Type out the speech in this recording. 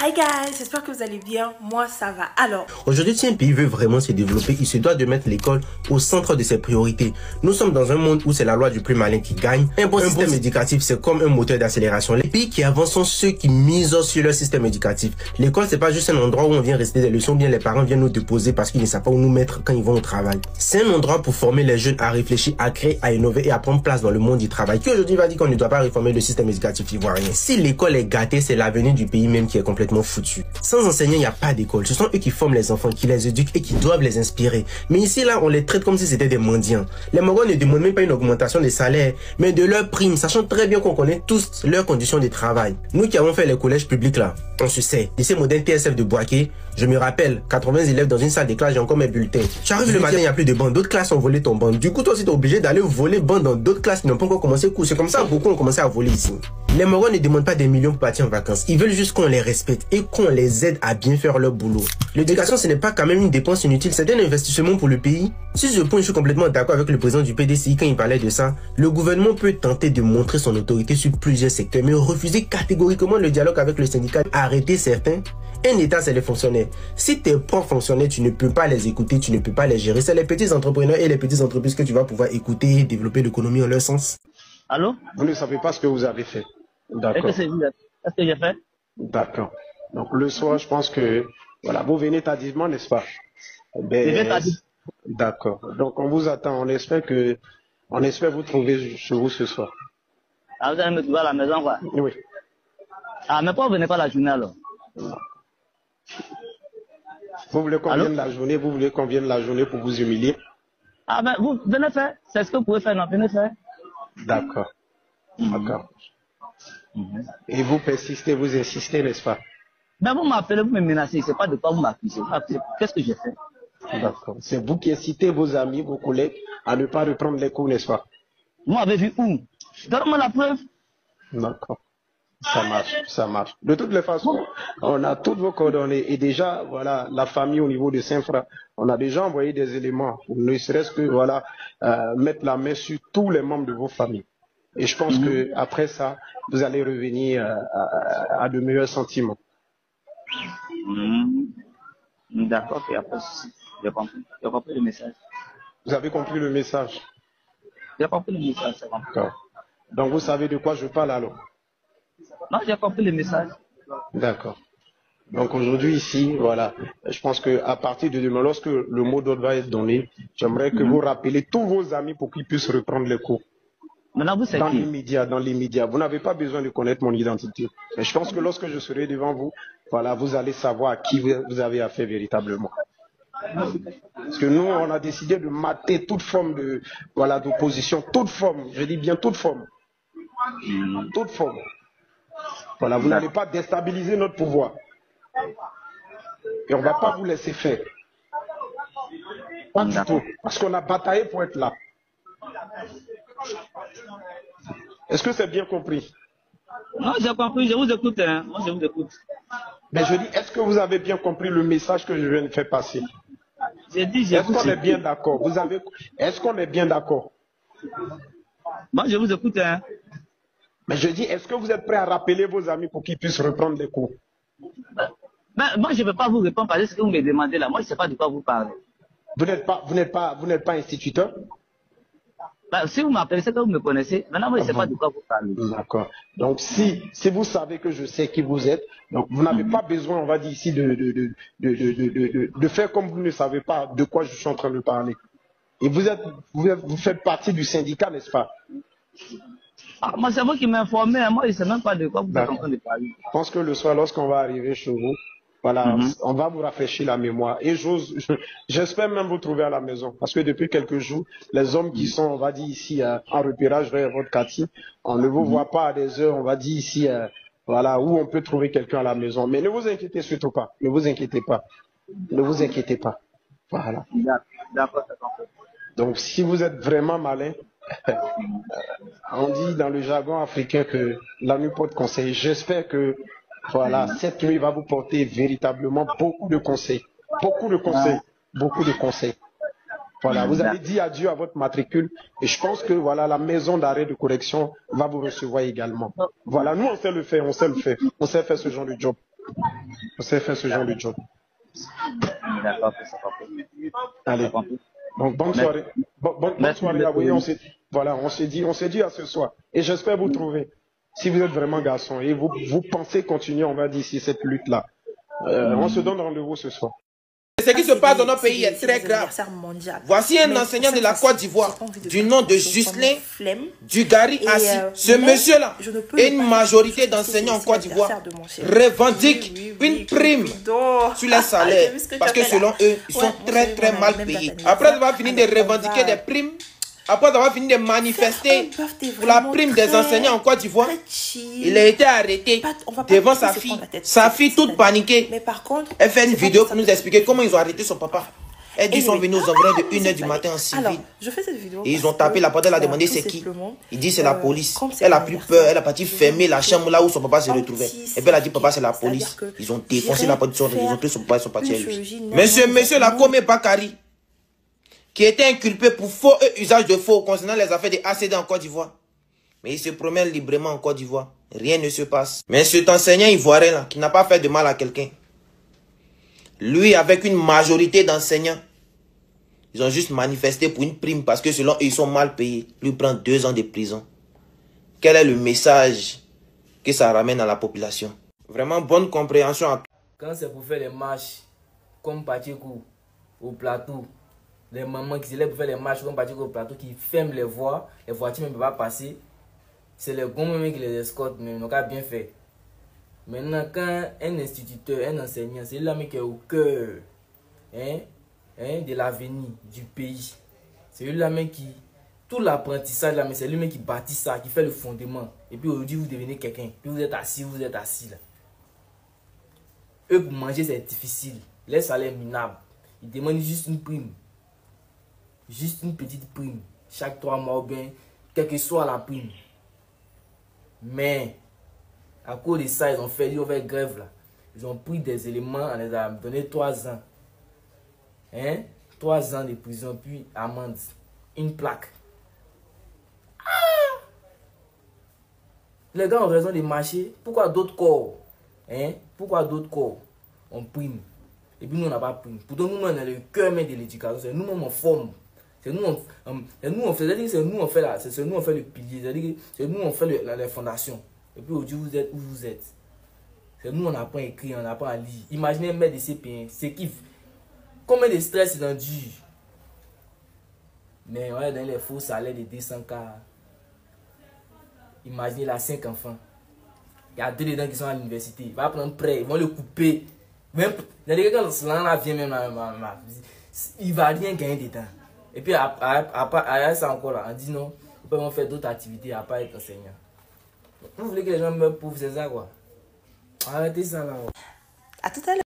Hi guys, j'espère que vous allez bien, moi ça va. Alors, aujourd'hui, si un pays veut vraiment se développer, il se doit de mettre l'école au centre de ses priorités. Nous sommes dans un monde où c'est la loi du plus malin qui gagne. Un bon système éducatif, c'est comme un moteur d'accélération. Les pays qui avancent sont ceux qui misent sur leur système éducatif. L'école, c'est pas juste un endroit où on vient réciter des leçons, bien les parents viennent nous déposer parce qu'ils ne savent pas où nous mettre quand ils vont au travail. C'est un endroit pour former les jeunes à réfléchir, à créer, à innover et à prendre place dans le monde du travail. Qui aujourd'hui va dire qu'on ne doit pas réformer le système éducatif ivoirien? Si l'école est gâtée, c'est l'avenir du pays même qui est complètement foutu. Sans enseignants, il n'y a pas d'école. Ce sont eux qui forment les enfants, qui les éduquent et qui doivent les inspirer. Mais ici, là, on les traite comme si c'était des mendiants. Les Mogons ne demandent même pas une augmentation des salaires, mais de leurs primes, sachant très bien qu'on connaît tous leurs conditions de travail. Nous qui avons fait les collèges publics là, on se sait. Lycée moderne TSF de Boaké, je me rappelle, 80 élèves dans une salle de classe, j'ai encore mes bulletins. J'arrive le matin, il n'y a plus de bancs. D'autres classes ont volé ton banc. Du coup, toi aussi, tu es obligé d'aller voler banc dans d'autres classes qui n'ont pas encore commencé le cours. C'est comme ça que beaucoup ont commencé à voler ici. Les Mogons ne demandent pas des millions pour partir en vacances. Ils veulent juste qu'on les respecte et qu'on les aide à bien faire leur boulot. L'éducation, ce n'est pas quand même une dépense inutile, c'est un investissement pour le pays. Sur ce point, je suis complètement d'accord avec le président du PDCI quand il parlait de ça. Le gouvernement peut tenter de montrer son autorité sur plusieurs secteurs, mais refuser catégoriquement le dialogue avec le syndicat, arrêter certains. Un État, c'est les fonctionnaires. Si tes propres fonctionnaires, tu ne peux pas les écouter, tu ne peux pas les gérer. C'est les petits entrepreneurs et les petites entreprises que tu vas pouvoir écouter et développer l'économie en leur sens. Allô? Vous ne savez pas ce que vous avez fait. D'accord. Est-ce que j'ai fait? D'accord. Donc le soir, je pense que voilà, vous venez tardivement, n'est-ce pas? D'accord. Donc on vous attend. On espère vous trouver chez vous ce soir. Ah, vous allez me trouver à la maison, quoi? Oui. Ah, mais pourquoi vous venez pas la journée alors? Vous voulez qu'on vienne la journée? Vous voulez qu'on vienne la journée pour vous humilier? Ah, ben vous venez faire. C'est ce que vous pouvez faire, non? Venez faire. D'accord. D'accord. Et vous persistez, vous insistez, n'est-ce pas? Ben vous m'appelez, vous me menacez. C'est pas de quoi vous m'accusez. Qu'est-ce que j'ai fait? D'accord. C'est vous qui incitez vos amis, vos collègues à ne pas reprendre les cours, n'est-ce pas? Vous m'avez vu où? Donne-moi la preuve. D'accord. Ça marche, ça marche. De toutes les façons, on a toutes vos coordonnées et déjà, voilà, la famille au niveau de Saint-Fra, on a déjà envoyé des éléments, ne serait-ce que, voilà, mettre la main sur tous les membres de vos familles. Et je pense que après ça, vous allez revenir à de meilleurs sentiments. D'accord, et après, j'ai compris le message. Vous avez compris le message? J'ai compris le message, c'est compris. D'accord. Donc vous savez de quoi je parle alors? Non, j'ai compris le message. D'accord. Donc aujourd'hui ici, voilà, je pense que à partir de demain, lorsque le mot d'ordre va être donné, j'aimerais que vous rappelez tous vos amis pour qu'ils puissent reprendre les cours. Maintenant, vous savez. Dans l'immédiat. Vous n'avez pas besoin de connaître mon identité. Mais je pense que lorsque je serai devant vous, voilà, vous allez savoir à qui vous avez affaire véritablement. Parce que nous, on a décidé de mater toute forme de, voilà, d'opposition, toute forme, je dis bien toute forme. Toute forme. Voilà, vous n'allez pas déstabiliser notre pouvoir. Et on ne va pas vous laisser faire. Pas du tout. Parce qu'on a bataillé pour être là. Est-ce que c'est bien compris? Non, j'ai compris, je vous écoute. Hein. Moi, je vous écoute. Mais je dis, est-ce que vous avez bien compris le message que je viens de faire passer? J'ai dit, est-ce qu'on est bien d'accord? Est-ce qu'on est bien d'accord? Moi, je vous écoute. Hein. Mais je dis, est-ce que vous êtes prêts à rappeler vos amis pour qu'ils puissent reprendre les cours? Mais moi, je ne peux pas vous répondre parce que ce que vous me demandez là, moi, je ne sais pas de quoi vous parlez. Vous n'êtes pas instituteur? Ben, si vous m'appelez, c'est que vous me connaissez. Maintenant, moi, je ne sais pas de quoi vous parlez. D'accord. Donc, si vous savez que je sais qui vous êtes, donc vous n'avez pas besoin, on va dire ici, de faire comme vous ne savez pas de quoi je suis en train de parler. Et vous faites partie du syndicat, n'est-ce pas? Ah, moi, c'est vous qui m'informez. Moi, je ne sais même pas de quoi vous êtes en train de parler. Je pense que le soir, lorsqu'on va arriver chez vous, voilà, on va vous rafraîchir la mémoire. Et j'espère même vous trouver à la maison. Parce que depuis quelques jours, les hommes qui sont, on va dire ici, en repérage vers votre quartier, on ne vous voit pas à des heures, on va dire ici, voilà, où on peut trouver quelqu'un à la maison. Mais ne vous inquiétez surtout pas. Ne vous inquiétez pas. Ne vous inquiétez pas. Voilà. D'accord, c'est compris. Donc, si vous êtes vraiment malin, on dit dans le jargon africain que la nuit porte conseil. J'espère que voilà, cette nuit va vous porter véritablement beaucoup de conseils. Beaucoup de conseils. Beaucoup de conseils. Voilà, vous allez dire adieu à votre matricule et je pense que voilà, la maison d'arrêt de correction va vous recevoir également. Voilà, nous on sait le faire, on sait le faire. On sait faire ce genre de job. On sait faire ce genre de job. D'accord, ça va. Allez. Donc, bonne soirée. Bonne soirée à vous. On s'est dit à ce soir. Et j'espère vous trouver. Si vous êtes vraiment garçon et vous pensez continuer, on va dire, ici cette lutte-là. On se donne rendez-vous ce soir. Ce qui se passe dans notre pays est très grave. Voici un enseignant de la Côte d'Ivoire du nom de Ghislain Dugari Assi. Ce monsieur-là et une majorité d'enseignants en Côte d'Ivoire revendiquent une prime sur les salaires parce que selon eux, ils sont très mal payés. Après avoir fini de revendiquer des primes, après avoir fini de manifester pour la prime des enseignants en Côte d'Ivoire, il a été arrêté devant sa fille. Sa fille toute paniquée. Elle fait une vidéo pour nous expliquer comment ils ont arrêté son papa. Elle dit qu'ils sont venus aux environs de 1h du matin en civil. Et ils ont tapé la porte, elle a demandé c'est qui. Il dit c'est la police. Elle a pris peur, elle a parti fermer la chambre là où son papa se retrouvait. Et puis elle a dit papa c'est la police. Ils ont défoncé la porte, ils ont pris son papa et sont partis à lui. Monsieur Lakome Bakari, qui était inculpé pour faux et usage de faux concernant les affaires de ACD en Côte d'Ivoire. Mais il se promène librement en Côte d'Ivoire. Rien ne se passe. Mais cet enseignant ivoirien là, qui n'a pas fait de mal à quelqu'un, lui avec une majorité d'enseignants, ils ont juste manifesté pour une prime parce que selon eux, ils sont mal payés. Lui prend 2 ans de prison. Quel est le message que ça ramène à la population? Vraiment bonne compréhension. Quand c'est pour faire les marches comme Pacheco au plateau, les mamans qui se lèvent pour faire les marches comme Pacheco au plateau, qui ferment les voies voitures ne peuvent pas passer, c'est les bons moments qui les escortent, mais ils n'ont qu'à bien fait. Maintenant, quand un instituteur, un enseignant, c'est l'homme qui est au cœur de l'avenir du pays, c'est lui-même qui, tout l'apprentissage, c'est lui-même qui bâtit ça, qui fait le fondement. Et puis aujourd'hui, vous devenez quelqu'un, puis vous êtes assis là. Eux, pour manger, c'est difficile. Les salaires minables. Ils demandent juste une prime. Juste une petite prime. Chaque 3 mois ou bien, quelle que soit la prime. Mais, à cause de ça, ils ont fait grève là. Ils ont pris des éléments, on les a donné 3 ans. 3 ans de prison, puis amende. Une plaque. Les gars ont raison de marcher. Pourquoi d'autres corps Pourquoi d'autres corps on prime? Et puis nous on n'a pas prime. Pourtant nous on est le cœur même de l'éducation. C'est nous on forme. C'est nous on fait le pilier. C'est nous on fait les fondations. Et puis aujourd'hui vous êtes où vous êtes. C'est nous on apprend à écrire, on apprend à lire. Imaginez un maître de CP1, c'est qui. Combien de stress il en dure. Mais on est dans les faux salaires de 200K. Imaginez là 5 enfants. Il y a 2 dedans qui sont à l'université. Il va prendre prêt, ils vont le couper. Même quand cela vient même là, il va rien gagner dedans. Et puis après ça encore là, on dit non, on peut faire d'autres activités à part être enseignant. Vous voulez que les gens meurent pauvres, c'est ça quoi. Arrêtez ça là. À tout à l'heure.